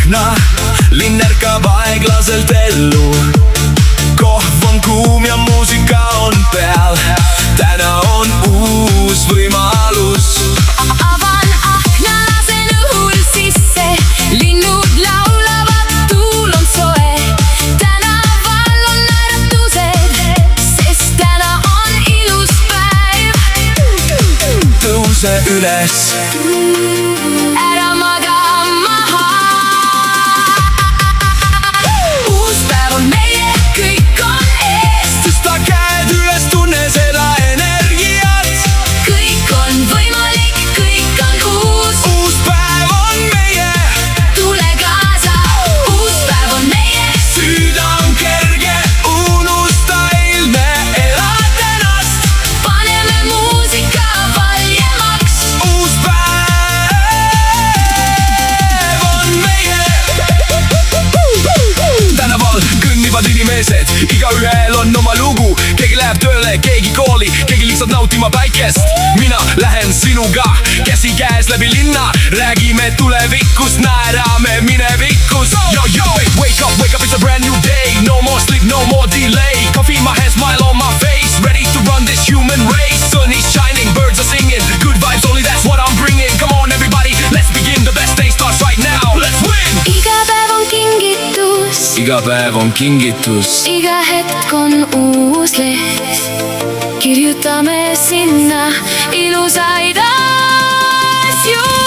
akna, linn ärkab aeglaselt ellu. Kohv on kuum ja muusika on peal, täna on uus võimalus. Avan akna, lasen õhul sisse, linnud laulavad, tuul on soe. Tänaval on naeratused, sest täna on ilus päev. Tõuse üles, ära maga maha. Uus päev on meie, kõik on ees. tõsta käed üles, tunne seda energiat. Kõik on võimalik, kõik on uus. Uus päev on meie, Tule kaasa, uus päev on meie. süda on kerge, unusta eilne, elad ennast. Paneme muusika valjemaks. Uus päev on meie. Tänaval kõnnivad inimesed, igaühel on oma lugu. Keegi läheb tööle, keegi kooli, keegi lihtsalt nautima päikest. Mina lähen sinuga käsikäes läbi linna, räägime tulevikust, naerame minevikus. Yo, yo, wake up, it's a brand new day. No more sleep, no more delay. Coffee in my hand, smile on my face, ready to run this human race. Sun is shining, birds are singing, good vibes, only that's what I'm bringing. Come on everybody, let's begin, the best day starts right now. Let's win! Iga päev on kingitus, Iga päev on kingitus, iga hetk on uus leht. Kirjutame sinna ilusaid asju.